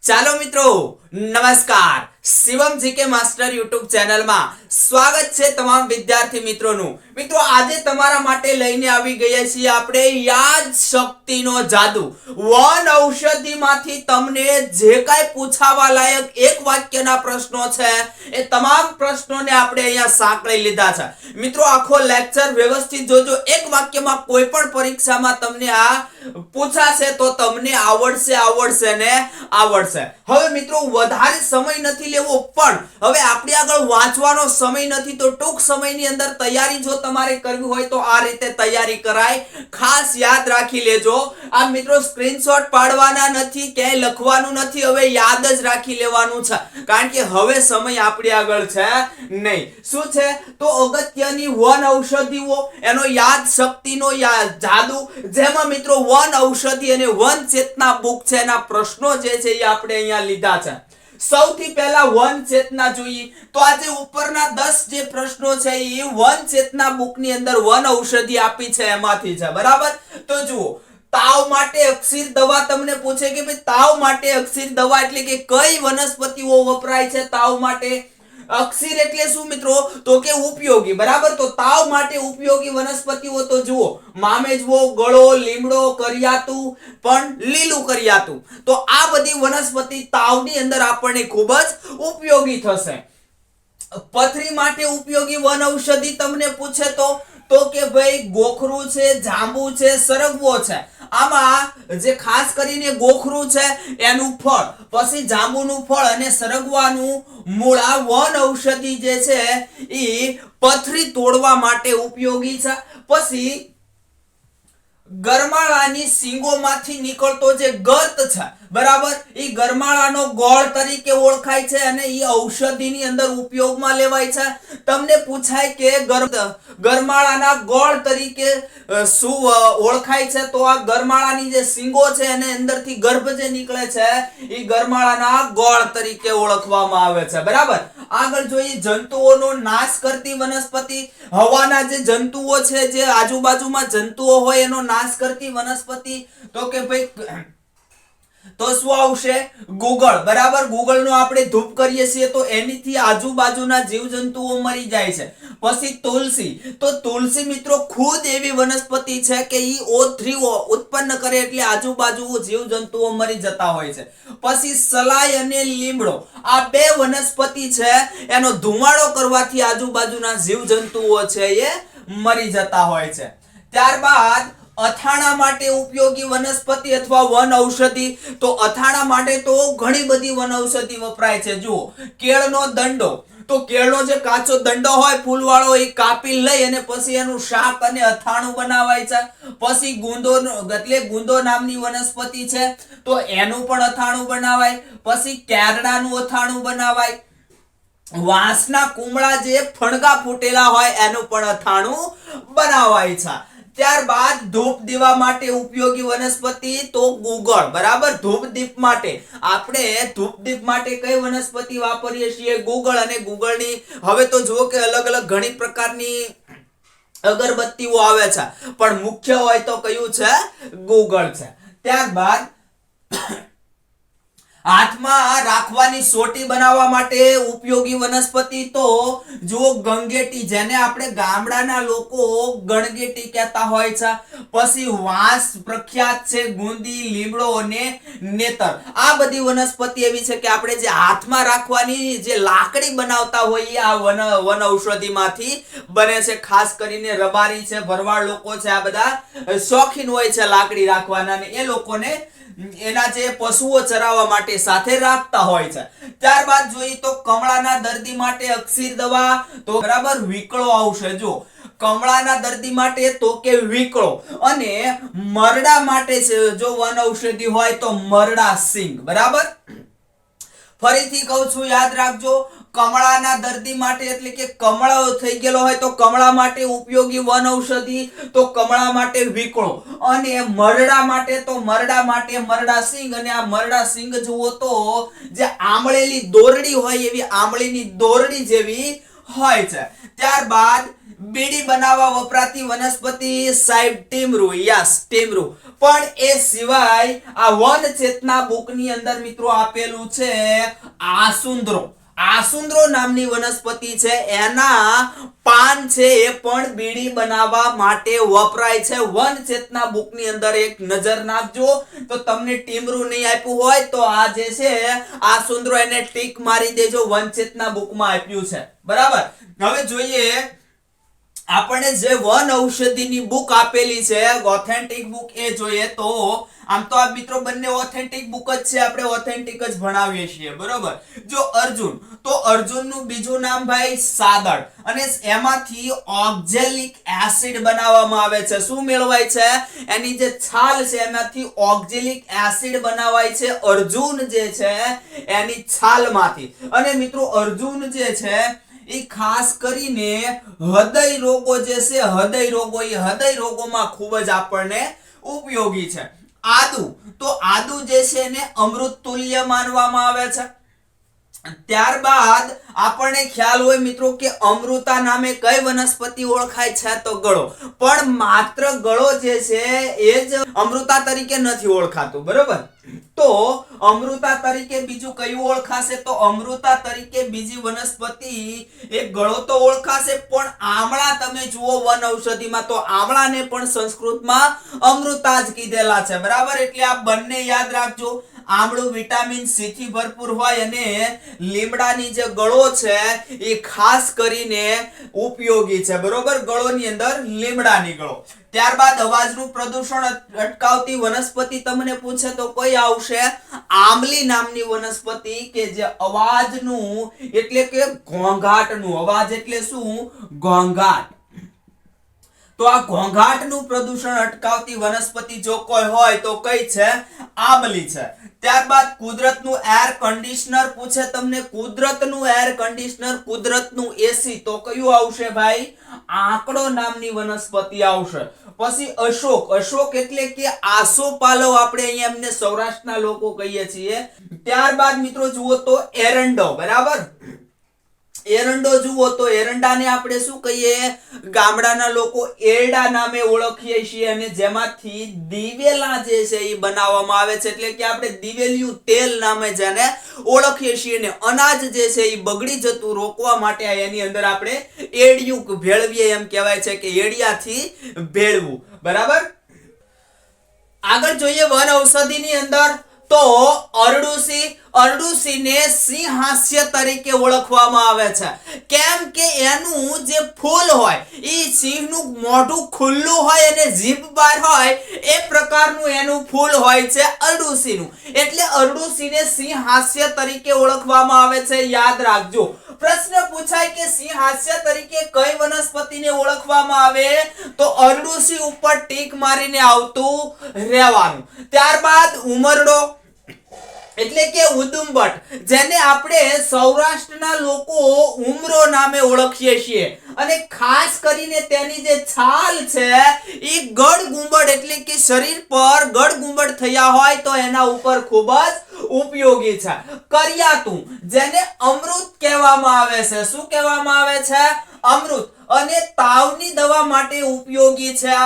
ચાલો મિત્રો, નમસ્કાર. શિવમ જીકે માસ્ટર યુટ્યુબ ચેનલમાં સ્વાગત છે તમામ વિદ્યાર્થી મિત્રોનું. મિત્રો, આજે તમારા માટે લઈને આવી ગયા છીએ આપણે યાદ શક્તિનો જાદુ. વન ઔષધિમાંથી તમને જે કાંઈ પૂછાવા લાયક એક વાક્યના પ્રશ્નો છે એ તમામ પ્રશ્નોને આપણે અહીંયા સાંકળી લીધા છે. મિત્રો, આખો લેક્ચર વ્યવસ્થિત જોજો. એક વાક્યમાં કોઈ પણ પરીક્ષામાં તમને આ પૂછાશે તો તમને આવડશે ને આવડશે. હવે મિત્રો, વધારે સમય નથી લેવો, પણ હવે આપણે આગળ વાંચવાનો સમય નથી, તો ટૂંક સમયની અંદર તૈયારી જો તમારે કરવી હોય તો આ રીતે તૈયારી કરાય. ખાસ યાદ રાખી લેજો. આ મિત્રો, સ્ક્રીનશોટ પાડવાના નથી, ક્યાંય લખવાનું નથી, હવે યાદ જ રાખી લેવાનું છે, કારણ કે હવે સમય આપણી આગળ છે નહીં. શું છે તો અગત્યની વન ઔષધિઓ, એનો યાદ શક્તિનો જાદુ, જેમાં મિત્રો વન ઔષધિ અને વન ચેતના બુક છે, એના પ્રશ્નો જે છે એ આપણે અહીંયા લીધા છે. સૌથી પહેલા વન ચેતના જોઈએ તો આજે ઉપરના 10 જે પ્રશ્નો છે એ વન ચેતના બુકની અંદર વન ઔષધિ આપી છે એમાંથી છે. બરાબર? તો જુઓ, તાવ માટે અક્ષીર દવા તમને પૂછે કે ભાઈ તાવ માટે અક્ષીર દવા એટલે કે કઈ વનસ્પતિઓ વપરાય છે તાવ માટે. અક્ષીર એટલે શું મિત્રો? તો કે ઉપયોગી. બરાબર? તો તાવ માટે ઉપયોગી વનસ્પતિઓ તો જુઓ, મામેજવો, ગળો, લીમડો, કરિયાતું, પણ લીલું કરિયાતું. તો આ બધી વનસ્પતિ તાવની અંદર આપણને ખૂબ જ ઉપયોગી થશે. પથરી માટે ઉપયોગી વન ઔષધિ તમને પૂછે તો કે ભાઈ ગોખરું છે, જાંબુ છે, સરગવો છે. આમાં જે ખાસ કરીને ગોખરું છે એનું ફળ, પછી જાંબુનું ફળ અને સરગવાનું મૂળ, આ વન ઔષધિ જે છે એ પથરી તોડવા માટે ઉપયોગી છે. પછી ગરમાળાની શીંગોમાંથી નીકળતો જે ગર્ત છે, બરાબર, એ ગરમાળાનો ગોળ તરીકે ઓળખાય છે અને એ ઔષધિની અંદર ઉપયોગમાં લેવાય છે. તમને પૂછાય કે ગરમાળાના ગોળ તરીકે શું ઓળખાય છે, તો આ ગરમાળાની જે શીંગો છે એને અંદરથી ગર્ભ જે નીકળે છે એ ગરમાળાના ગોળ તરીકે ઓળખવામાં આવે છે. બરાબર? આગળ જોઈએ, જંતુઓનો નાશ કરતી વનસ્પતિ. હવાના જે જંતુઓ છે, જે આજુબાજુમાં જંતુઓ હોય એનો નાશ કરતી વનસ્પતિ, તો કે ભાઈ તો શું આવશે? ગુગળ. બરાબર? ગુગળનો આપણે ધૂપ કરીએ છીએ તો એનીથી આજુબાજુના જીવજંતુઓ મરી જાય છે. પછી તુલસી. તો તુલસી મિત્રો ખુદ એવી વનસ્પતિ છે કે ઈ O3 ઉત્પન્ન કરે એટલે આજુબાજુ જીવજંતુઓ મરી જતા હોય છે. પછી સલાઈ અને લીમડો, આ બે વનસ્પતિ છે, એનો ધુમાડો કરવાથી આજુબાજુના જીવજંતુઓ છે એ મરી જતા હોય છે. ત્યારબાદ અથાણા માટે ઉપયોગી વનસ્પતિ અથવા વન ઔષધિ. તો અથાણા માટે તો ઘણી બધી વન ઔષધિ વપરાય છે. જુઓ, કેળનો દંડો. તો કેળનો જે કાચો દંડો હોય ફૂલવાળો, એ કાપી લઈ અને પછી એનું શાક અને અથાણું બનાવાય છે. પછી ગુંદો નામની વનસ્પતિ છે, તો એનું પણ અથાણું બનાવાય. પછી કેરડાનું અથાણું બનાવાય. વાંસના કુમળા જે ફણગા ફૂટેલા હોય એનું પણ અથાણું બનાવાય છે. ત્યારબાદ ધૂપ દીવા માટે ઉપયોગી વનસ્પતિ તો ગુગળ. બરાબર? ધૂપ દીપ માટે આપણે ધૂપ માટે કઈ વનસ્પતિ વાપરીએ છીએ? ગુગળ. અને ગુગળની હવે તો જુઓ કે અલગ અલગ ઘણી પ્રકારની અગરબત્તીઓ આવે છે, પણ મુખ્ય હોય તો કયું છે? ગુગળ છે. ત્યારબાદ હાથમાં રાખવાની સોટી બનાવવા માટે ઉપયોગી વનસ્પતિ તો જુઓ ગંગેટી, જેને આપણે ગામડાના લોકો ગણગેટી કહેતા હોય છે. પછી વાંસ પ્રખ્યાત છે, ગુંદી, લીમડો અને નેતર. આ બધી વનસ્પતિ એવી છે કે આપણે જે હાથમાં રાખવાની જે લાકડી બનાવતા હોઈએ આ વન ઔષધિમાંથી બને છે. ખાસ કરીને રબારી છે, ભરવાડ લોકો છે, આ બધા શોખીન હોય છે લાકડી રાખવાના, અને એ લોકોને એના જે પશુઓ ચરાવવા માટે સાથે રાખતા હોય છે. ત્યારબાદ જોઈએ તો કમળાના દર્દી માટે અક્ષીર દવા, તો બરાબર વીકળો આવશે. જો કમળાના દર્દી માટે તો કે વીકળો, અને મરડા માટે છે જો વન ઔષધિ હોય તો મરડા સિંગ. બરાબર? ફરીથી કહું છું, યાદ રાખજો. કમળાના દર્દી માટે એટલે કે કમળો થઈ ગયેલો હોય તો કમળા માટે ઉપયોગી વન ઔષધિ તો કમળા માટે વીકળો, અને મરડા માટે તો મરડા સિંગ. અને આ મરડા સિંગ જુઓ તો જે આંબળેલી દોરડી હોય એવી આંબળીની દોરડી જેવી હોય છે. ત્યારબાદ બીડી બનાવવા વપરાતી વનસ્પતિ સાહેબ ટીમરૂ. યસ, ટીમરૂ. પણ એ સિવાય આ વન ચેતના બુકની અંદર મિત્રો આપેલું છે આસુંદ્રો. આસુંદ્રો નામની વનસ્પતિ છે, એના પાન છે એ પણ બીડી બનાવવા માટે વપરાય છે. વન ચેતના બુકની અંદર એક નજર નાખજો તો તમને ટીમરૂ નહીં આપ્યું હોય તો આ જે છે આસુંદ્રો એને ટીક મારી દેજો. વન ચેતના બુકમાં આપ્યું છે. બરાબર. હવે જોઈએ આપણે જે વન ઔષધિની બુક આપેલી છે ઓથેન્ટિક બુક એ જોઈએ તો આમ તો આ મિત્રો બંને ઓથેન્ટિક બુક જ છે, આપણે ઓથેન્ટિક જ ભણાવીએ છીએ. બરોબર. જો અર્જુન, તો અર્જુનનું બીજું નામ ભાઈ સાદળ, અને એમાંથી ઓક્ઝેલિક એસિડ બનાવવામાં આવે છે. શું મેળવાય છે? એની જે છાલ છે એમાંથી ઓક્ઝેલિક એસિડ બનાવાય છે અર્જુન જે છે એની છાલમાંથી. અને મિત્રો અર્જુન જે છે એ ખાસ કરીને હૃદય રોગો જે છે, હૃદય રોગોમાં ખૂબ જ આપણને ઉપયોગી છે. આદુ, તો આદુ જે છે એને અમૃત તુલ્ય માનવામાં આવે છે. ત્યારબાદ આપણને ખ્યાલ હોય મિત્રો કે અમૃતા નામે કઈ વનસ્પતિ ઓળખાય છે? તો ગળો. પણ માત્ર ગળો જે છે એ જ અમૃતા તરીકે નથી ઓળખાતું. બરોબર. તો અમૃતા તરીકે બીજું કયું ઓળખાશે? તો અમૃતા તરીકે બીજી વનસ્પતિ એ ગળો તો ઓળખાશે, પણ આમળા તમે જુઓ વન ઔષધિમાં તો આમળાને પણ સંસ્કૃતમાં અમૃતા જ કીધેલા છે. બરાબર. એટલે આ બંને યાદ રાખજો. આમળું વિટામિન સી થી ભરપૂર હોય અને લીમડાની જે ગળો છે એ ખાસ કરીને ઉપયોગી છે. બરોબર. ગળોની અંદર લીમડાની ગળો. ત્યારબાદ અવાજનું પ્રદૂષણ અટકાવતી વનસ્પતિ તમને પૂછે તો કઈ આવશે? આંબલી નામની વનસ્પતિ કે જે અવાજનું એટલે કે ઘોંઘાટનું, અવાજ એટલે શું? ઘોંઘાટ. તો આ ઘોંઘાટનું પ્રદૂષણ અટકાવતી વનસ્પતિ જો કોઈ હોય તો કઈ છે? આંબલી છે. ત્યારબાદ કુદરતનું એર કન્ડિશનર પૂછે તમને, કુદરતનું એર કન્ડિશનર, કુદરતનું એસી, તો કયું આવશે ભાઈ? આંકડો નામની વનસ્પતિ આવશે. પછી અશોક, અશોક એટલે કે આસોપાલવ આપણે અહીંયા એમને સૌરાષ્ટ્રના લોકો કહીએ છીએ. ત્યારબાદ મિત્રો જુઓ તો એરંડો. બરાબર. એરંડો જુઓ તો એરંડાને આપણે શું કહીએ? ગામડાના લોકો એરડા નામે ઓળખીએ છીએ, અને જેમાંથી દિવેલા જે છે એ બનાવવામાં આવે છે, એટલે કે આપણે દિવેલિયું તેલ નામે જેને ઓળખીએ છીએ. ને અનાજ જે છે એ બગડી જતું રોકવા માટે એની અંદર આપણે એડિયું ભેળવીએ, એમ કહેવાય છે કે એડિયાથી ભેળવું. બરાબર. આગળ જોઈએ વન ઔષધિની અંદર તો અરડુસી. અરડુસીને સિંહાસ્ય તરીકે ઓળખવામાં આવે છે. કેમ કે એનું જે ફૂલ હોય એ સિંહનું મોઢું ખુલ્લું હોય અને જીભ બહાર હોય એ પ્રકારનું એનું ફૂલ હોય છે અરડુસીનું. એટલે અરડુસીને સિંહાસ્ય તરીકે ઓળખવામાં આવે છે. યાદ રાખજો. પ્રશ્ન પૂછાય કે સિંહાસ્ય તરીકે કઈ વનસ્પતિને ઓળખવામાં આવે? તો અરડુસી ઉપર ટીક મારીને આવતું રહેવાનું. ત્યારબાદ ઉમરડો એટલે કે ઉદુંબટ, જેને આપણે સૌરાષ્ટ્રના લોકો ઉમરો નામે ઓળખીએ છીએ. અને ખાસ કરીને તેની જે છાલ છે એ ગળગુંબળ એટલે કે શરીર પર ગળગુંબળ થયા હોય તો એના ઉપર ખૂબ જ ઉપયોગી છે. કરિયાતું, જેને અમૃત કહેવામાં આવે છે. શું કહેવામાં આવે છે? અમૃત. અને તાવની દવા માટે ઉપયોગી છે.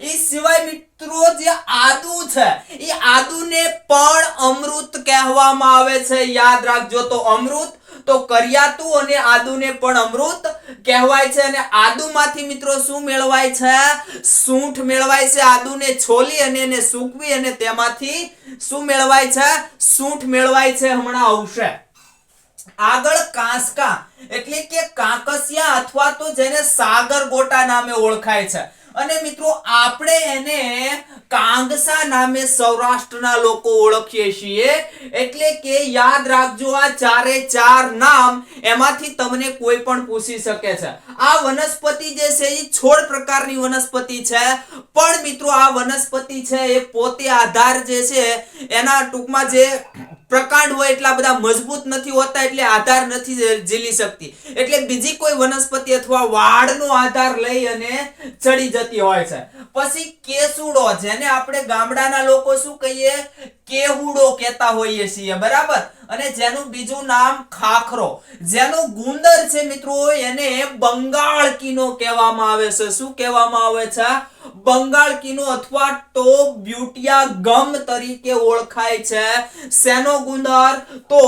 એ સિવાય મિત્રો જે આદુ છે એ આદુને પણ અમૃત કહેવામાં આવે છે. યાદ રાખજો. તો અમૃત, તો કરિયાતું અને આદુને પણ અમૃત કહેવાય છે. અને આદુમાંથી મિત્રો શું મેળવાય છે? સૂંઠ મેળવાય છે. આદુને છોલી અને એને સૂકવી અને તેમાંથી શું મેળવાય છે? સૂંઠ મેળવાય છે. હમણાં આવશે. આગળ કાંસકા એટલે કે કાંકસિયા અથવા તો જેને સાગર ગોટા નામે ઓળખાય છે. અને મિત્રો આપણે એને કાંગસા નામે સૌરાષ્ટ્રના લોકો ઓળખીએ છીએ. એટલે કે યાદ રાખજો આ ચારે ચાર નામ એમાંથી તમને કોઈ પણ પૂછી શકે છે. આ વનસ્પતિ જે છે એ છોડ પ્રકારની વનસ્પતિ છે. પણ મિત્રો આ વનસ્પતિ છે એ પોતે આધાર જે છે એના ટૂંકમાં જે પ્રકાંડ હોય એટલા બધા મજબૂત નથી હોતા, એટલે આધાર નથી ઝીલી શકતી. એટલે બીજી કોઈ વનસ્પતિ અથવા વાડનો આધાર લઈ અને ચડી જતી હોય છે. પછી કેસુડો, જેને આપણે ગામડાના લોકો શું કહીએ? કેહુડો કહેતા હોઈએ છીએ. બરાબર. અને જેનું બીજું નામ ખાખરો, જેનો ગુંદર છે મિત્રો એને બંગાળ કીનો કહેવામાં આવે છે. શું કહેવામાં આવે છે? બંગાળ કીનો અથવા તો બ્યુટિયા ગમ તરીકે ઓળખાય છે. શેનો ગુંદર? તો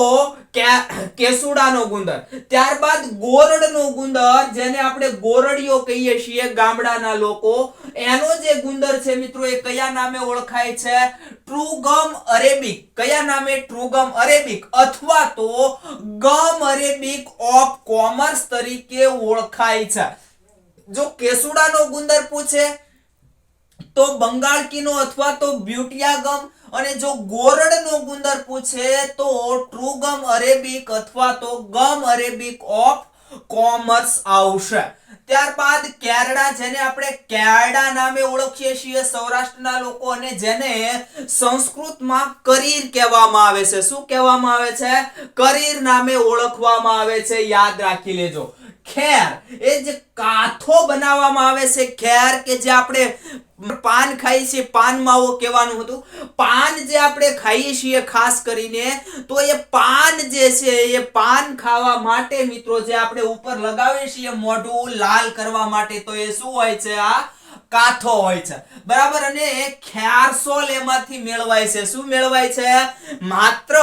કેસુડાનો ગુંદર. ત્યારબાદ ગોરડનો ગુંદર, જેને આપણે ગોરડિયો કહીએ છીએ ગામડાના લોકો, એનો જે ગુંદર છે મિત્રો એ કયા નામે ઓળખાય છે? ટ્રુગમ અરેબિક. કયા નામે? ટ્રુગમ અરેબિક અથવા તો ગમ અરેબિક ઓફ કોમર્સ તરીકે ઓળખાય છે. જો કેસુડાનો ગુંદર પૂછે તો બંગાળ કીનો અથવા તો બ્યુટિયા ગમ, અને જો ગોરડનો ગુંદર પૂછે તો ટ્રુગમ અરેબિક અથવા તો ગમ અરેબિક ઓફ કોમર્સ આવશે. ત્યારબાદ કેરડા, જેને આપણે કેરડા નામે ઓળખીએ છીએ સૌરાષ્ટ્રના લોકો, અને જેને સંસ્કૃતમાં કરીર કહેવામાં આવે છે. શું કહેવામાં આવે છે? કરીર નામે ઓળખવામાં આવે છે. યાદ રાખી લેજો. ખેર, એ જે કાથો બનાવવામાં આવે છે, ખેર કે જે આપણે પાન ખાઈએ છીએ, પાન માવો કહેવાનું હતું. પાન જે આપણે ખાઈએ છીએ ખાસ કરીને, તો એ પાન જે છે એ પાન ખાવા માટે મિત્રો જે આપણે ઉપર લગાવીએ છીએ મોઢું લાલ કરવા માટે, તો એ શું હોય છે? આ કાથો હોય છે. બરાબર. અને ખેરસોલ એમાંથી મેળવાય છે. શું મેળવાય છે? માત્ર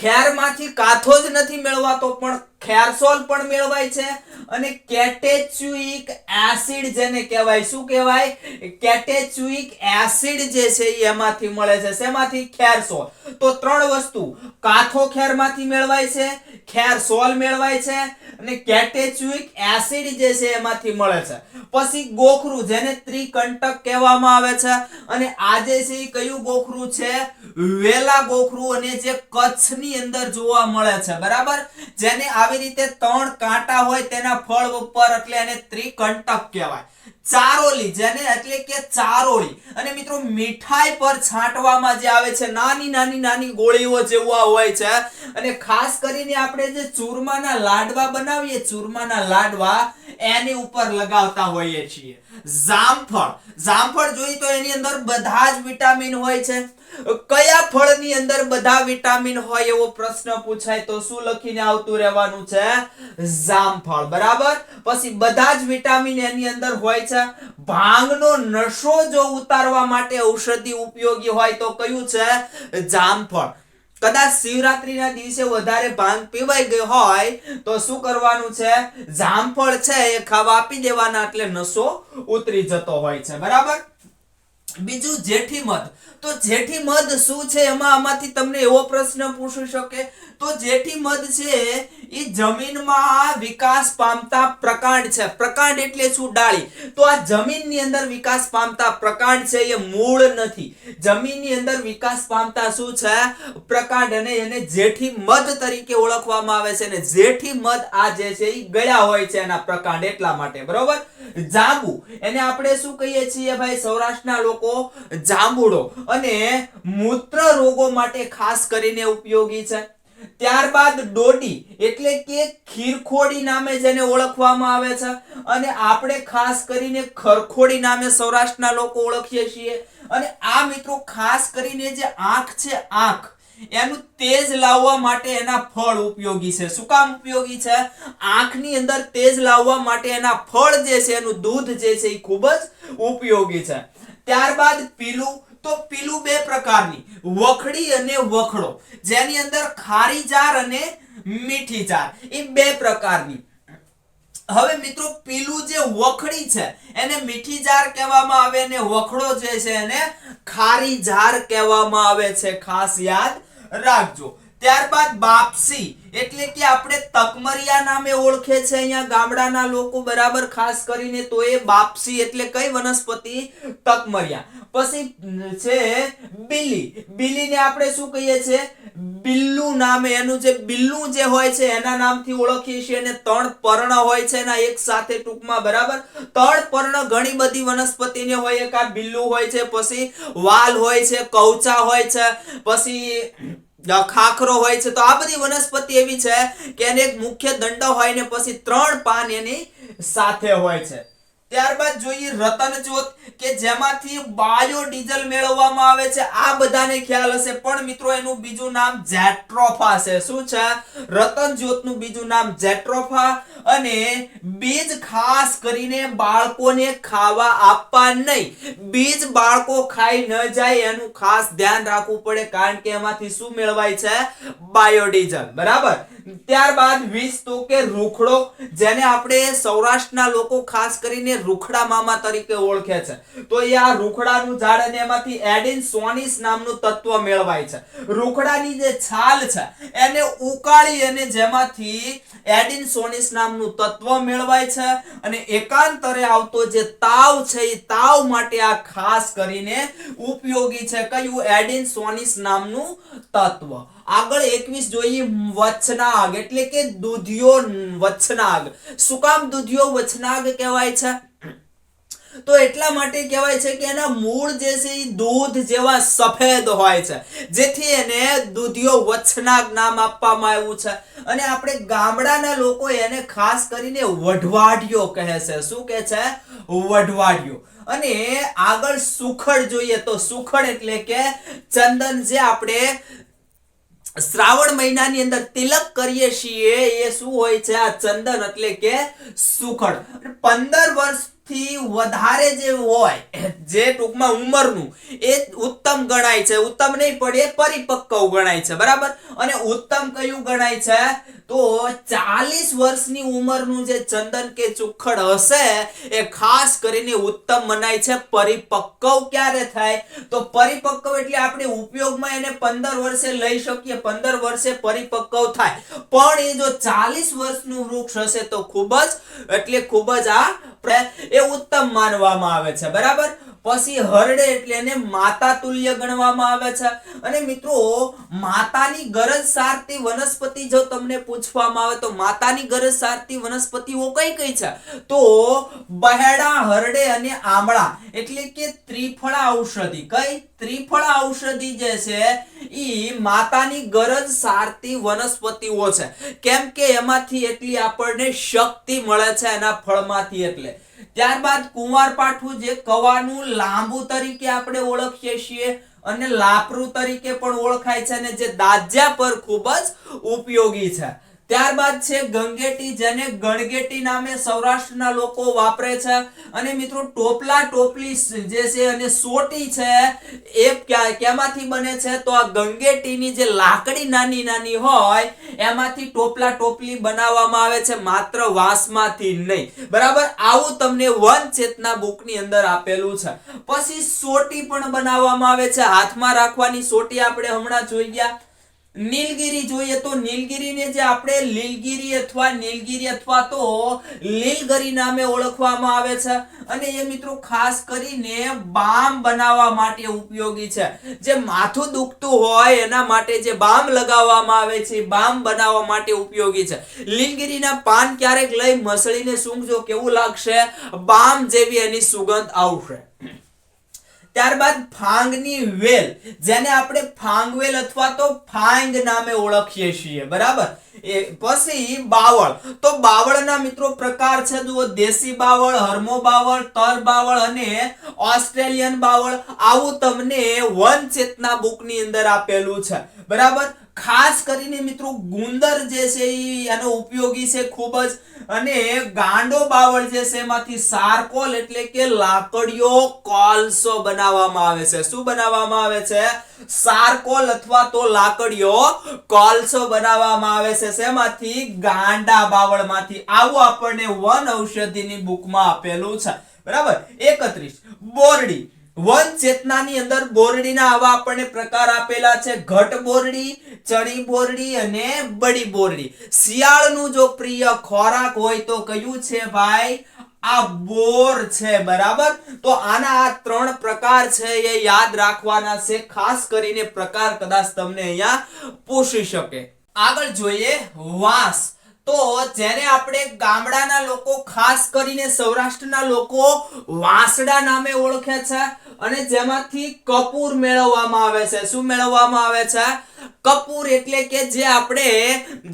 ખેરમાંથી કાથો જ નથી મેળવાતો, પણ ખેરસોલ પણ મેળવાય છે. અને કેટેચ્યુઇક એસિડ જેને કહેવાય, શું કહેવાય? કેટેચ્યુઇક એસિડ જે છે એમાંથી મળે છે. શેમાંથી? ખેરસોલ. તો ત્રણ વસ્તુ, કાથો ખેરમાંથી મેળવાય છે, ખેરસોલ મેળવાય છે, અને કેટેચ્યુઇક એસિડ જે છે એમાંથી મળે છે. પછી ગોખરું, જેને ત્રિકંટક કહેવામાં આવે છે. અને આ જે છે એ કયું ગોખરું છે? વેલા ગોખરું, અને જે કચ્છની અંદર જોવા મળે છે. બરાબર. જેને આવી રીતે 3 કાંટા હોય તેના ફળ ઉપર, એટલે એને ત્રિકંટક કહેવાય. ચારોલી, જેને એટલે કે ચારોળી, અને મિત્રો મીઠાઈ પર છાંટવામાં જે આવે છે, નાની નાની નાની ગોળીઓ જેવા હોય છે. અને ખાસ કરીને આપણે જે ચૂરમાના લાડવા બનાવીએ, ચૂરમાના લાડવા એની ઉપર લગાવતા હોઈએ છીએ. જામફળ, જામફળ જોઈએ તો એની અંદર બધા જ વિટામિન હોય છે. કયા ફળની અંદર બધા વિટામિન હોય એવો પ્રશ્ન પૂછાય તો શું લખીને આવતું રહેવાનું છે? જામફળ. બરાબર. પછી બધા જ વિટામિન એની અંદર હોય છે. ભાંગનો નશો જો ઉતારવા માટે ઔષધિ ઉપયોગી હોય તો કયું છે? જામફળ. કદાચ શિવરાત્રીના દિવસે વધારે ભાંગ પીવાઈ ગઈ હોય તો શું કરવાનું છે? જામફળ છે એ ખાવા આપી દેવાના, એટલે નશો ઉતરી જતો હોય છે. બરાબર. બીજું જેઠી મધ. તો જેઠી મધ શું છે? આમાંથી તમને એવો પ્રશ્ન પૂછી શકે તો જેઠી મધ છે એ જમીનમાં વિકાસ પામતા પ્રકાંડ છે. પ્રકાંડ એટલે શું? ડાળી. તો આ જમીનની અંદર વિકાસ પામતા પ્રકાંડ છે, એ મૂળ નથી. જમીનની અંદર વિકાસ પામતા શું છે? પ્રકાંડ, અને એને જેઠી મધ તરીકે ઓળખવામાં આવે છે. અને જેઠી મધ આ જે છે એ ગળ્યા હોય છે એના પ્રકાંડ, એટલા માટે. બરોબર. જાંબુ, એને આપણે શું કહીએ છીએ ભાઈ સૌરાષ્ટ્રના લોકો? જાંબુડો. અને મૂત્ર રોગો માટે ખાસ કરીને ઉપયોગી છે. ત્યારબાદ ડોડી, એટલે કે ખીરખોડી નામે જેને ઓળખવામાં આવે છે. અને આપણે ખાસ કરીને ખરખોડી નામે સૌરાષ્ટ્રના લોકો ઓળખીએ છીએ. અને આ મિત્રો ખાસ કરીને જે આંખ છે, આંખ એનું તેજ લાવવા માટે એના ફળ ઉપયોગી છે. શું કામ ઉપયોગી છે? આંખની અંદર તેજ લાવવા માટે એના ફળ જે છે, એનું દૂધ જે છે એ ખૂબ જ ઉપયોગી છે. ત્યારબાદ પીલું. તો પીલું બે પ્રકારની, વખડી અને વખડો, જેની અંદર ખારી જાર અને મીઠી જાર, એ બે પ્રકારની. હવે મિત્રો પીલું જે વખડી છે એને મીઠી જાર કહેવામાં આવે, અને વખડો જે છે એને ખારી જાર કહેવામાં આવે છે. ખાસ યાદ રાખજો. ત્યારબાદ બાપસી, એટલે કે આપણે તકમરિયા નામે ઓળખે છે અહીંયા ગામડાના લોકો. બરાબર. ખાસ કરીને તો એ બાપસી એટલે કઈ વનસ્પતિ? તકમરિયા. પછી છે બિલ્લી. બિલ્લીને આપણે શું કહીએ છીએ? બિલ્લું નામે, એનું જે બિલ્લું જે હોય છે એના નામથી ઓળખીએ છીએ. અને 3 પર્ણ હોય છે એના એક સાથે, ટૂંકમાં. બરાબર. 3 પર્ણ ઘણી બધી વનસ્પતિને હોય. એક આ બિલ્લું હોય છે, પછી વાલ હોય છે, કવચા હોય છે, પછી ખાખરો હોય છે. તો આ બધી વનસ્પતિ એવી છે કે એને એક મુખ્ય દંડ હોય ને પછી 3 પાન એની સાથે હોય છે. ત્યારબાદ જોઈએ રતનજોત કે જેમાંથી બાયોડીઝલ મેળવવામાં આવે છે. આ બધાને ખ્યાલ હશે, પણ મિત્રો એનું બીજું નામ જેટ્રોફા છે. શું છે? રતનજોતનું બીજું નામ જેટ્રોફા. અને બીજ ખાસ કરીને બાળકોને ખાવા આપવા નહીં. બીજ બાળકો ખાઈ ન જાય એનું ખાસ ધ્યાન રાખવું પડે, કારણ કે એમાંથી શું મેળવાય છે? બાયોડીઝલ. બરાબર. ત્યારબાદ 20 તો કે રૂખડો, જેને આપણે સૌરાષ્ટ્રના લોકો ખાસ કરીને રૂખડા મામા તરીકે ઓળખે છે. તો એ આ રૂખડાનું ઝાડ અને એમાંથી એડિનસોનિસ નામનું તત્વ મેળવાય છે. રૂખડાની જે છાલ છે એને ઉકાળી અને જેમાંથી એડિનસોનિસ નામનું તત્વ મેળવાય છે. અને એકાંતરે આવતો જે તાવ છે એ તાવ માટે આ ખાસ કરીને ઉપયોગી છે. કયું? એડિનસોનિસ નામનું તત્વ. આગળ 21 જોઈએ વચનાગ, એટલે કે દૂધિયો વચનાગ. શું કામ દૂધિયો વચનાગ કહેવાય છે? તો એટલા માટે કહેવાય છે કે એના મૂળ જે છે એ દૂધ જેવા સફેદ હોય છે, જેથી એને દૂધિયો વચનાગ નામ આપવામાં આવ્યું છે. અને આપણે ગામડાના લોકો એને ખાસ કરીને વઢવાડિયો કહે છે. શું કહે છે? વઢવાડિયો. અને આગળ સુખડ જોઈએ તો સુખડ એટલે કે ચંદન, જે આપણે શ્રાવણ મહિનાની અંદર તિલક કરીએ છીએ એ શું હોય છે? આ ચંદન એટલે કે સુખડ. 15 વર્ષથી વધારે જે હોય, જે ટૂંકમાં ઉંમરનું, એ ઉત્તમ ગણાય છે. ઉત્તમ નહીં પણ એ પરિપક્વ ગણાય છે. બરાબર. અને ઉત્તમ કયું ગણાય છે? તો 40 વર્ષની ઉંમરનું જે ચંદન કે સુખડ હશે એ ખાસ કરીને ઉત્તમ મનાય છે. પરિપક્વ ક્યારે થાય? તો પરિપક્વ એટલે આપણે ઉપયોગમાં એને 15 વર્ષે લઈ શકીએ, 15 વર્ષે પરિપક્વ થાય. પણ એ જો 40 વર્ષનું વૃક્ષ હશે તો ખૂબ જ એ ઉત્તમ માનવામાં આવે છે. બરાબર. પછી હરડે એટલે એને માતા તુલ્ય ગણવામાં આવે છે. અને મિત્રો, માતાની ગરજ સારતી વનસ્પતિ જો તમને પૂછવામાં આવે તો માતાની ગરજ સારતી વનસ્પતિઓ કઈ કઈ છે? તો બહેડા, હરડે અને આમળા, એટલે કે ત્રિફળા ઔષધિ. કઈ? ત્રિફળા ઔષધિ જે છે ઈ માતાની ગરજ સારતી વનસ્પતિઓ છે. કેમ કે એમાંથી એટલી આપણને શક્તિ મળે છે એના ફળમાંથી. એટલે ત્યારબાદ કુંવારપાઠું, જે કવાનું લાંબુ તરીકે આપણે ઓળખીએ છીએ અને લાપરું તરીકે પણ ઓળખાય છે, અને જે દાજ્યા પર ખૂબ જ ઉપયોગી છે. ત્યારબાદ છે ગંગેટી, જેને ગણગેટી નામે સૌરાષ્ટ્રના લોકો વાપરે છે. અને મિત્રો, ટોપલા ટોપલી જે છે અને સોટી છે એ ક્યાંમાંથી બને છે? તો આ ગંગેટીની જે લાકડી નાની નાની હોય એમાંથી ટોપલા ટોપલી બનાવવામાં આવે છે, માત્ર વાંસમાંથી નહીં. બરાબર. આવું તમને વન ચેતના બુકની અંદર આપેલું છે. પછી સોટી પણ બનાવવામાં આવે છે, હાથમાં રાખવાની સોટી. આપણે હમણાં જોઈ ગયા. નીલગીરી જોઈએ તો નીલગીરીને જે આપણે લીલગીરી અથવા નીલગીરી અથવા તો લીલગરી નામે ઓળખવામાં આવે છે. અને એ મિત્રો ખાસ કરીને બામ બનાવવા માટે ઉપયોગી છે. જે માથું દુખતું હોય એના માટે જે બામ લગાવવામાં આવે છે, બામ બનાવવા માટે ઉપયોગી છે. લીલગીરીના પાન ક્યારેક લઈ મસળીને સૂંઘજો, કેવું લાગશે? બામ જેવી એની સુગંધ આવશે. ત્યારબાદ ફાંગની વેલ, જેને આપણે ફાંગવેલ અથવા તો ફાંગ નામે ઓળખીએ છીએ. બરાબર. પછી બાવળ. તો બાવળના મિત્રો પ્રકાર છે. જુઓ, દેશી બાવળ, હરમો બાવળ, તર બાવળ અને ઓસ્ટ્રેલિયન બાવળ. આવું તમને વન ચેતના બુકની અંદર આપેલું છે. બરાબર. ખાસ કરીને મિત્રો ગુંદર જે છે એનો ઉપયોગી છે ખૂબ જ. અને ગાંડો બાવળ જે છે એમાંથી સારકોલ એટલે કે લાકડીઓ કોલસો બનાવવામાં આવે છે. શું બનાવવામાં આવે છે? સારકોલ અથવા તો લાકડીઓ કોલસો બનાવવામાં આવે છે. શેમાંથી? ગાંડા બાવળમાંથી. આવું આપણને વન ઔષધિની બુકમાં આપેલું છે. બરાબર. 31 બોરડી. વન ચેતનાની અંદર બોરડીના આવા આપણને પ્રકાર આપેલા છે: ઘટ બોરડી, ચણી બોરડી અને બડી બોરડી. શિયાળનું જો પ્રિય ખોરાક હોય તો કયું છે ભાઈ? આ બોર છે. બરાબર. તો આના આ 3 પ્રકાર છે એ યાદ રાખવાના છે. ખાસ કરીને પ્રકાર કદાચ તમને અહીંયા પૂછી શકે. આગળ જોઈએ વાંસ. તો જેને આપણે ગામડાના લોકો, ખાસ કરીને સૌરાષ્ટ્રના લોકો વાંસડા નામે ઓળખે છે. અને જેમાંથી કપૂર મેળવવામાં આવે છે. શું મેળવવામાં આવે છે? કપૂર. એટલે કે જે આપણે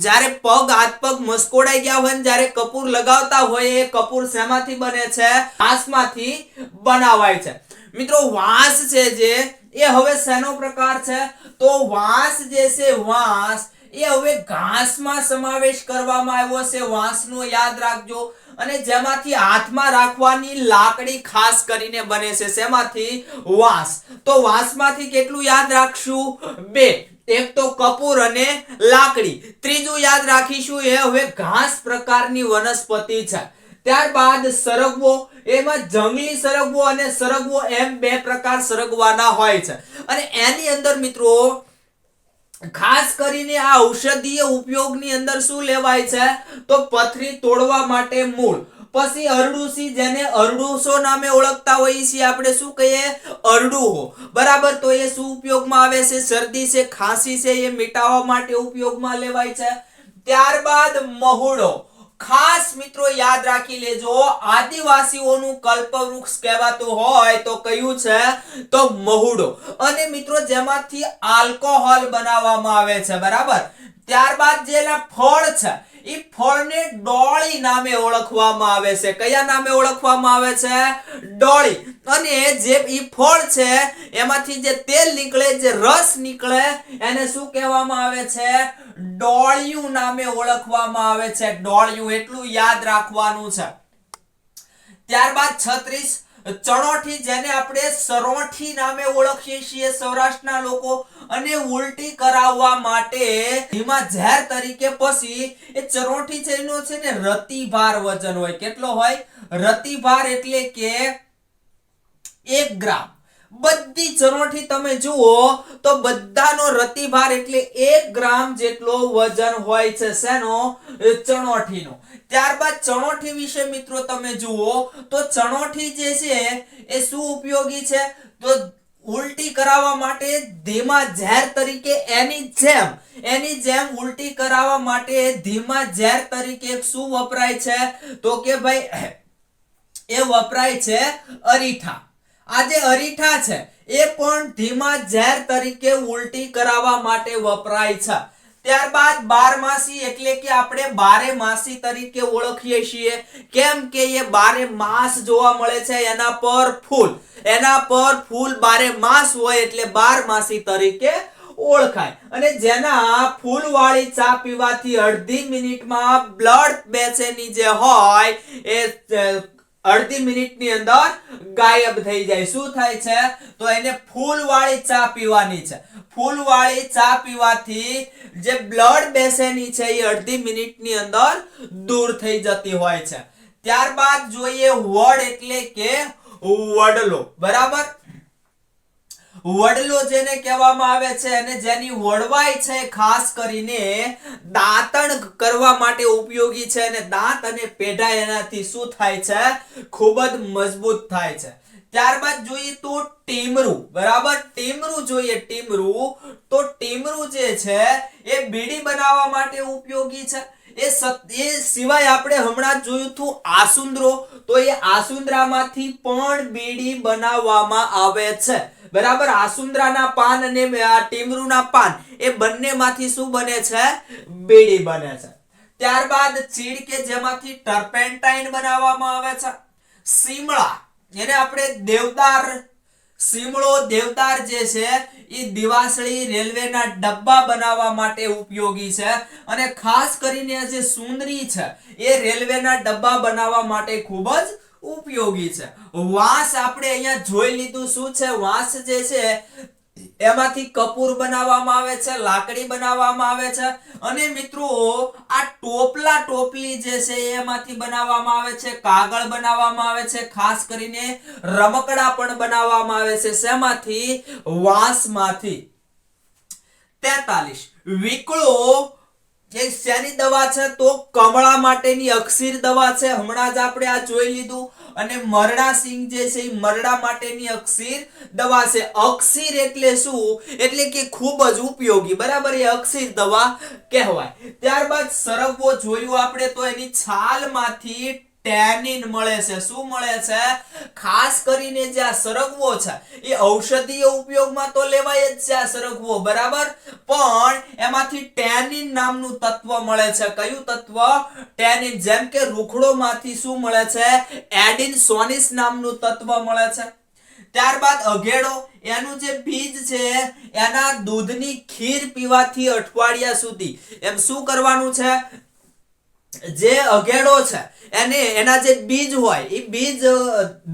જ્યારે પગ હાથ પગ મસ્કોડાઈ ગયા હોય ને જ્યારે કપૂર લગાવતા હોય એ કપૂર શેમાંથી બને છે? વાંસમાંથી બનાવાય છે. મિત્રો વાંસ છે જે એ હવે શેનો પ્રકાર છે? તો વાંસ જે છે વાંસ એ હવે ઘાસમાં સમાવેશ કરવામાં આવ્યો છે. વાંસનો યાદ રાખજો. અને જેમાંથી હાથમાં રાખવાની લાકડી ખાસ કરીને બને છે. શેમાંથી? વાંસ. તો વાંસમાંથી કેટલું યાદ રાખશું? 2. એક તો કપૂર અને લાકડી. ત્રીજું યાદ રાખીશું એ હવે ઘાસ પ્રકારની વનસ્પતિ છે. ત્યારબાદ સરગવો. એમાં જંગલી સરગવો અને સરગવો એમ 2 પ્રકાર સરગવાના હોય છે. અને એની અંદર મિત્રો ખાસ કરીને આ ઔષધીય ઉપયોગની અંદર શું લેવાય છે? તો પથરી તોડવા માટે મૂળ. પછી અરડુસી, જેને અરડુસો નામે ઓળખતા હોઈએ છીએ આપણે. શું કહીએ? અરડુહો. બરાબર. તો એ શું ઉપયોગમાં આવે છે? શરદી છે, ખાંસી છે એ મિટાવવા માટે ઉપયોગમાં લેવાય છે. ત્યારબાદ મહુડો. ખાસ મિત્રો યાદ રાખી લેજો, આદિવાસીઓનું કલ્પવૃક્ષ કહેવાતું હોય તો કયું છે? તો મહુડો. અને મિત્રો જેમાંથી આલ્કોહોલ બનાવવામાં આવે છે. બરાબર. ત્યારબાદ જે ફળ છે એ ફળને ડોળી નામે ઓળખવામાં આવે છે. કયા નામે ઓળખવામાં આવે છે? ડોળી. અને જે ઈ ફળ છે એમાંથી જે તેલ નીકળે, જે રસ નીકળે એને શું કહેવામાં આવે છે? ડોળિયું નામે ઓળખવામાં આવે છે. ડોળિયું. એટલું યાદ રાખવાનું છે. ત્યારબાદ 36 ચણોઠી, જેને આપણે સરોઠી નામે ઓળખીએ છીએ સૌરાષ્ટ્રના લોકો. અને ઉલટી કરાવવા માટે ધીમા ઝેર તરીકે. પછી એ ચરોઠી છે એનો છે ને રતિભાર વજન હોય. કેટલો હોય? રતિભાર એટલે કે 1 ગ્રામ. બધી ચરોઠી તમે જુઓ તો બધાનો રતિભાર એટલે 1 ગ્રામ જેટલો વજન હોય છે. શેનો? ચણોઠીનો. ત્યારબાદ ચણોઠી વિશે મિત્રો તમે જુઓ તો ચણોઠી જે છે એ શું ઉપયોગી છે? તો ઉલટી કરાવવા માટે ધીમા ઝેર તરીકે. એની જેમ ઉલટી કરાવવા માટે ધીમા ઝેર તરીકે શું વપરાય છે? તો કે ભાઈ એ વપરાય છે અરીઠા. આ જે અરીઠા છે એ પણ ધીમા ઝેર તરીકે ઉલટી કરાવવા માટે વપરાય છે. ત્યારબાદ બારમાસી, એટલે કે આપણે બારે માસી તરીકે ઓળખીએ છીએ. કેમ કે એ બારે માસ જોવા મળે છે. એના પર ફૂલ બારે માસ હોય એટલે બારમાસી તરીકે ઓળખાય. અને જેના ફૂલવાળી ચા પીવાથી અડધી મિનિટમાં બ્લડ બેચેની જે હોય એ અડધી મિનિટની અંદર ગાયબ થઈ જાય. શું થાય છે? તો એને ફૂલવાળી ચા પીવાની છે. ફૂલવાળી ચા પીવાથી જે બ્લડ બેસેની છે એ અડધી મિનિટની અંદર દૂર થઈ જતી હોય છે. ત્યારબાદ જોઈએ વડ, એટલે કે વડલો. બરાબર. વડલો જેને કહેવામાં આવે છે અને જેની વડવાઈ છે ખાસ કરીને દાંતણ કરવા માટે ઉપયોગી છે. અને દાંત અને પેઢા એનાથી શું થાય છે? ખૂબ જ મજબૂત થાય છે. ત્યારબાદ જોઈએ તો ટીમરું. બરાબર. ટીમરું જોઈએ. ટીમરું. તો ટીમરું જે છે એ બીડી બનાવવા માટે ઉપયોગી છે. એ સિવાય આપણે હમણાં જોયું હતું આસુંદરો. તો એ આસુંદરામાંથી પણ બીડી બનાવવામાં આવે છે. બરાબર. આસુંદરાના પાન અને આ ટીમરુના પાન એ બંનેમાંથી શું બને છે? બીડી બને છે. ત્યારબાદ ચીડ, કે જેમાંથી ટર્પેન્ટાઇન બનાવવામાં આવે છે. સીમળા, એને આપણે દેવદાર. સીમળો, દેવદાર જે છે એ દિવાસળી રેલવેના ડબ્બા બનાવવા માટે ઉપયોગી છે. અને ખાસ કરીને જે સુંદરી છે એ રેલવેના ડબ્બા બનાવવા માટે ખૂબ જ ઉપયોગી છે. વાંસ આપણે અહીંયા જોઈ લીધું શું છે? વાંસ જે છે એમાંથી કપૂર બનાવવામાં આવે છે, લાકડી બનાવવામાં આવે છે. અને મિત્રો આ ટોપલા ટોપલી જે છે એમાંથી બનાવવામાં આવે છે, કાગળ બનાવવામાં આવે છે, ખાસ કરીને રમકડા પણ બનાવવામાં આવે છે. શેમાંથી? વાંસમાંથી. 43 વિકળો એ શેની દવા છે? તો કમળા માટેની અક્ષીર દવા છે. હમણાં જ આપણે આ જોઈ લીધું. અને મરડા સિંગ જે છે એ મરડા માટેની અક્ષીર દવા છે. અક્ષીર એટલે શું? એટલે કે ખૂબ જ ઉપયોગી. બરાબર. એ અક્ષીર દવા કહેવાય. ત્યારબાદ સરગવો જોયું આપણે તો એની છાલમાંથી ટેનિન મળે છે. શું મળે છે? ખાસ કરીને જે આ સરગવો છે એ ઔષધીય ઉપયોગમાં તો લેવાય જ છે આ સરગવો, બરાબર, પણ એમાંથી ટેનિન નામનું તત્વ મળે છે. કયું તત્વ? ટેનિન. જેમ કે રૂખડોમાંથી શું મળે છે? એડિનોસિસ નામનું તત્વ મળે છે. ત્યારબાદ અઘેડો, એનું જે બીજ છે એના દૂધની ખીર પીવાથી અઠવાડિયા સુધી એમ શું કરવાનું છે? જે અઘેડો છે એને એના જે બીજ હોય એ બીજ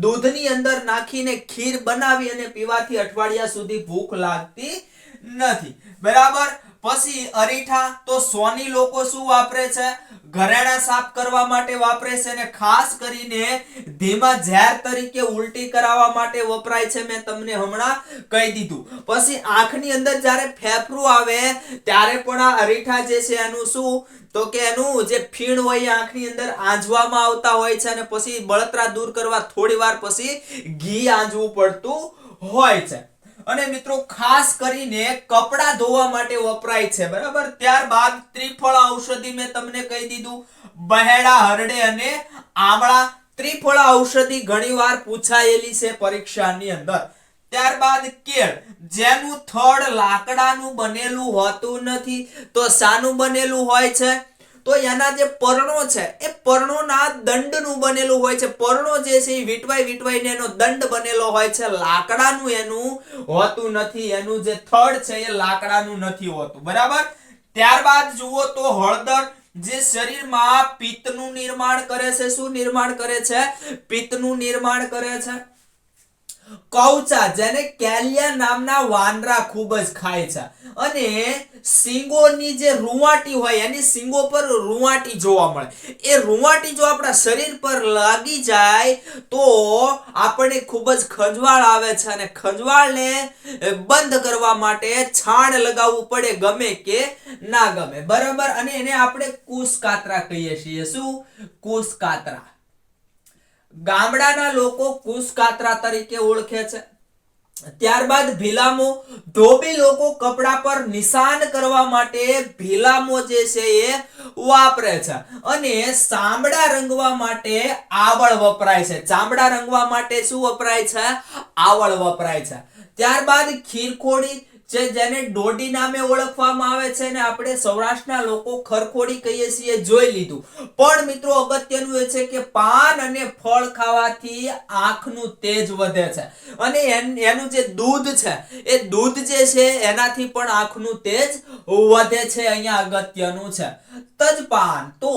દૂધની અંદર નાખીને ખીર બનાવી અને પીવાથી અઠવાડિયા સુધી ભૂખ લાગતી નથી, બરાબર. પછી અરીઠા, તો સોની લોકો શું વાપરે છે? ઘરેણા સાફ કરવા માટે વાપરે છે અને ખાસ કરીને ધીમા ઝેર તરીકે ઉલટી કરાવવા માટે વપરાય છે. મેં તમને હમણાં કહી દીધું. પછી આંખની અંદર જ્યારે ફેફરું આવે ત્યારે પણ આ અરીઠા જે છે એનું શું, તો કે એનું જે ફીણ હોય આંખની અંદર આંજવામાં આવતા હોય છે અને પછી બળતરા દૂર કરવા થોડી વાર પછી ઘી આંજવું પડતું હોય છે. અને મિત્રો ખાસ કરીને કપડા ધોવા માટે વપરાય છે, બરાબર. ત્યારબાદ ત્રિફળ ઔષધિ મેં તમને કહી દીધું. બહેડા, હરડે અને આમળા. ત્રિફળ ઔષધિ ઘણીવાર પૂછાયેલી છે પરીક્ષાની અંદર. ત્યારબાદ કેળ, જેનું થડ લાકડાનું બનેલું હોતું નથી, તો શાનું બનેલું હોય છે? તો એના જે પર્ણો છે એ પર્ણોના દંડનું બનેલું હોય છે. પર્ણો જે છે એ વીંટવાઈને એનો દંડ બનેલો હોય છે. લાકડાનું એનું હોતું નથી. એનું જે થડ છે એ લાકડાનું નથી હોતું, બરાબર. ત્યારબાદ જુઓ તો હળદર, જે શરીરમાં પિત્તનું નિર્માણ કરે છે. શું નિર્માણ કરે છે? પિત્તનું નિર્માણ કરે છે. કૌચા, જેને કેલિયા નામના વાંદરા ખૂબ જ ખાય છે. અને સિંગોની જે રૂંવાટી હોય એની સિંગો પર રૂંવાટી જોવા મળે. એ રૂંવાટી જો આપણા શરીર પર લાગી જાય તો આપણે ખૂબ જ ખંજવાળ આવે છે અને ખંજવાળને બંધ કરવા માટે છાણ લગાવવું પડે, ગમે કે ના ગમે, બરાબર. અને એને આપણે કુશકાત્રા કહીએ છીએ. શું? કુશકાત્રા. ગામડાના લોકો કુશકાત્રા તરીકે ઓળખે છે. ત્યારબાદ ભીલામો, ધોબી લોકો કપડા પર નિશાન કરવા માટે ભીલામો જે છે એ વાપરે છે. અને ચામડા રંગવા માટે આવળ વપરાય છે. ચામડા રંગવા માટે શું વપરાય છે? આવળ વપરાય છે. ત્યારબાદ ખીરખોડી, જેને ડોડી નામે ઓળખવામાં આવે છે ને આપણે સૌરાષ્ટ્રના લોકો ખરખોડી કહીએ છીએ, જોઈ લીધું. પણ મિત્રો અગત્યનું એ છે કે પાન અને ફળ ખાવાથી આંખનું તેજ વધે છે અને એનું જે દૂધ છે એ દૂધ જે છે એનાથી પણ આંખનું તેજ વધે છે. અહીંયા અગત્યનું છે તજપાન. તો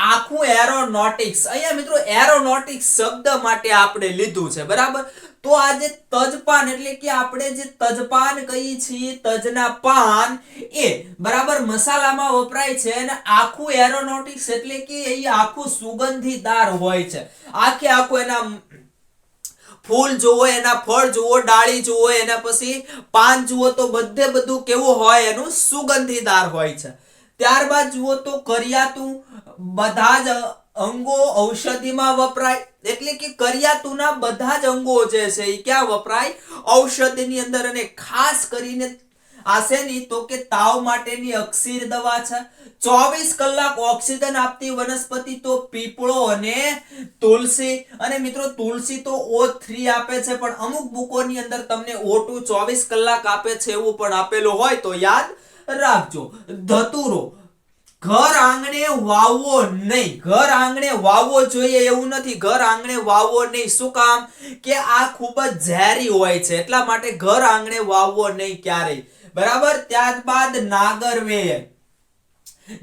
આખું એરોનોટિક્સ, અહીંયા મિત્રો એરોનોટિક્સ શબ્દ માટે આપણે લીધું છે, બરાબર. તો આ જે તજપાન એટલે કે આપણે જે તજપાન કહીએ છીએ, તજના પાન એ બરાબર મસાલામાં વપરાય છે. અને આખું એરોનોટિક્સ એટલે કે એ આખું સુગંધીદાર હોય છે. આખું એના ફૂલ જુઓ, એના ફળ જુઓ, ડાળી જુઓ, એના પછી પાન જુઓ, તો બધું કેવું હોય? એનું સુગંધીદાર હોય છે. ત્યારબાદ જુઓ તો કરિયાતું, બધા જ અંગો ઔષધિમાં વપરાય. એટલે કે કરિયાતુના બધા જ અંગો જે છે એ ક્યાં વપરાય? ઔષધિની અંદર. અને ખાસ કરીને આ શેની? તો કે તાવ માટેની અક્ષીર દવા છે. 24 કલાક ઓક્સિજન આપતી વનસ્પતિ તો પીપળો અને તુલસી. અને મિત્રો તુલસી તો O3 આપે છે, પણ અમુક બુકોની અંદર તમને O2 24 કલાક આપે છે એવું પણ આપેલું હોય તો યાદ રાખજો. ધતુરો, ઘર આંગણે વાવવો નહીં. ઘર આંગણે વાવવો જોઈએ એવું નથી. ઘર આંગણે વાવવો નહીં. શું કામ? કે આ ખૂબ જ ઝેરી હોય છે, એટલા માટે ઘર આંગણે વાવવો નહીં ક્યારેય, બરાબર. ત્યારબાદ નાગરવેલ,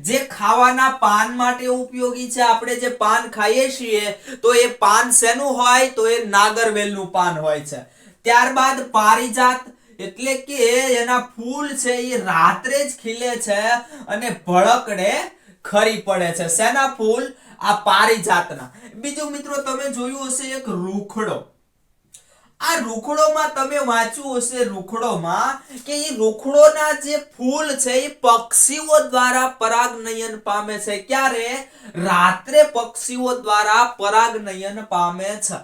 જે ખાવાના પાન માટે ઉપયોગી છે. આપણે જે પાન ખાઈએ છીએ તો એ પાન શેનું હોય? તો એ નાગરવેલનું પાન હોય છે. ત્યારબાદ પારિજાત, એટલે કે એના ફૂલ છે એ રાત્રે જ ખીલે છે અને ભડકડે ખરી પડે છે. શેના ફૂલ? આ પારિજાતના. બીજું મિત્રો તમે જોયું હશે એક રૂખડો. આ રૂખડોમાં તમે વાંચ્યું હશે, રૂખડોમાં કે એ રૂખડોના જે ફૂલ છે એ પક્ષીઓ દ્વારા પરાગનયન પામે છે. ક્યારે? રાત્રે પક્ષીઓ દ્વારા પરાગનયન પામે છે.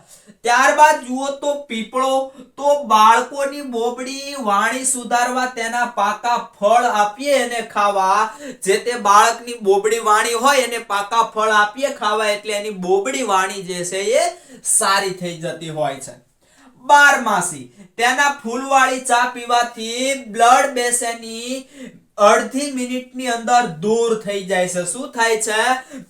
ત્યારબાદ જુઓ તો પીપળો, તો બાળકોની બોબડી વાણી સુધારવા તેના પાકા ફળ આપીએ અને ખાવા, જે તે બાળકની બોબડી વાણી હોય એને પાકા ફળ આપીએ ખાવા એટલે એની બોબડી વાણી જે છે એ સારી થઈ જતી હોય છે. બારમાસી, તેના ફૂલવાળી ચા પીવાથી બ્લડ બેસેની અડધી મિનિટની અંદર દૂર થઈ જાય છે. શું થાય છે?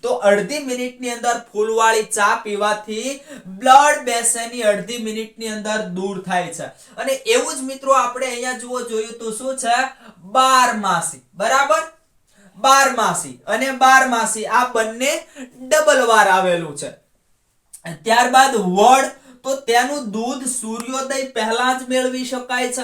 તો અડધી મિનિટની અંદર ફૂલવાળી ચા પીવાથી બ્લડ બેસેની અડધી મિનિટની અંદર દૂર થાય છે. અને એવું જ મિત્રો આપણે અહીંયા જુઓ જોયું તો શું છે? બારમાસી. બરાબર, બારમાસી અને બારમાસી આ બંને ડબલ વાર આવેલું છે. ત્યારબાદ વડ, તો તેનું દૂધ સૂર્યોદય પહેલા જ મેળવી શકાય છે.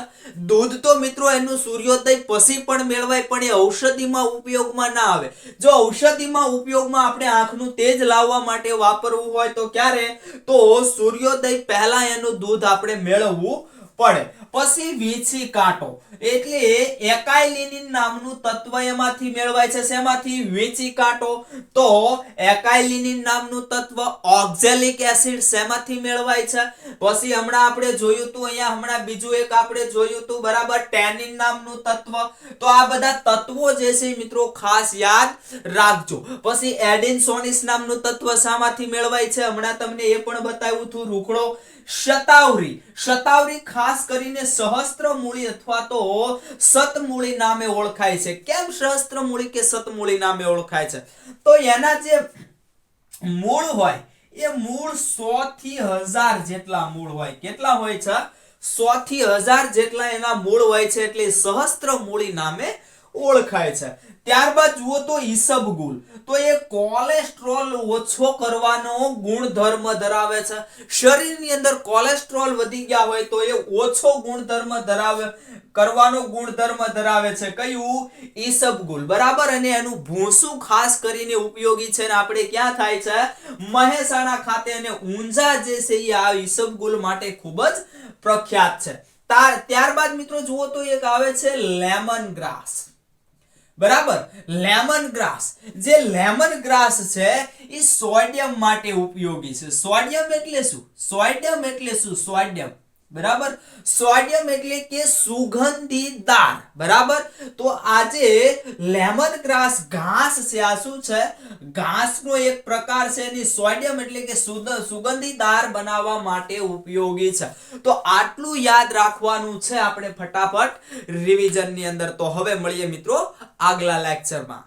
દૂધ તો મિત્રો એનું સૂર્યોદય પછી પણ મેળવાય, પણ એ ઔષધિમાં ઉપયોગમાં ના આવે. જો ઔષધિમાં ઉપયોગમાં આપણે આંખનું તેજ લાવવા માટે વાપરવું હોય તો ક્યારે? તો સૂર્યોદય પહેલા એનું દૂધ આપણે મેળવવું પડે. પછી વીછી કાંટો, એટલે એકાઇલિનિન નામનું તત્વ એમાંથી મેળવાય છે. શેમાંથી? વીછી કાંટો. તો એકાઇલિનિન નામનું તત્વ ઓક્ઝેલિક એસિડ શેમાંથી મેળવાય છે? પછી હમણાં આપણે જોયું હતું, અહીંયા હમણાં બીજું એક આપણે જોયું હતું, બરાબર, ટેનિન નામનું તત્વ. તો આ બધા તત્વો જે છે મિત્રો ખાસ યાદ રાખજો. પછી એડિનસોનિસ નામનું તત્વ શામાંથી મેળવાય છે? હમણાં તમને એ પણ બતાવ્યું હતું, રૂખડો. શતાવરી, શતાવરી ખાસ કરીને સહસ્ત્રમૂળી અથવા તો શતમૂળી નામે ઓળખાય છે. કેમ સહસ્ત્રમૂળી કે શતમૂળી નામે ઓળખાય છે? તો એના જે મૂળ હોય એ મૂળ 100 થી 1000 જેટલા મૂળ હોય. કેટલા હોય છે? 100 થી 1000 જેટલા એના મૂળ હોય છે, એટલે સહસ્ત્રમૂળી નામે ઓળખાય છે. ત્યારબાદ જુઓ તો ઈસબગુલ, તો એ કોલેસ્ટ્રોલ ઓછો કરવાનો ગુણધર્મ ધરાવે છે. શરીરની અંદર કોલેસ્ટ્રોલ વધી ગયા હોય તો એ ઓછો ગુણધર્મ કરવાનો ગુણધર્મ ધરાવે છે. કયું? ઈસબગુલ. બરાબર, અને એનું ભૂસું ખાસ કરીને ઉપયોગી છે. અને આપણે ક્યાં થાય છે? મહેસાણા ખાતે અને ઊંઝા જે છે એ આ ઈસબગુલ માટે ખૂબ જ પ્રખ્યાત છે. ત્યારબાદ મિત્રો જુઓ તો એક આવે છે લેમન ગ્રાસ. બરાબર, લેમન ગ્રાસ. જે લેમન ગ્રાસ છે એ સોડિયમ માટે ઉપયોગી છે. સોડિયમ એટલે શું? સોડિયમ એટલે શું? સોડિયમ, બરાબર, સોડિયમ એટલે કે સુગંધીદાર. બરાબર, તો આજે લેમન ગ્રાસ ઘાસ છે. આ શું છે? ઘાસનો એક પ્રકાર છે. એની સોડિયમ એટલે કે સુગંધીદાર બનાવવા માટે ઉપયોગી છે. તો આટલું યાદ રાખવાનું છે આપણે ફટાફટ રિવિઝનની અંદર. તો હવે મળીએ મિત્રો આગલા લેક્ચરમાં.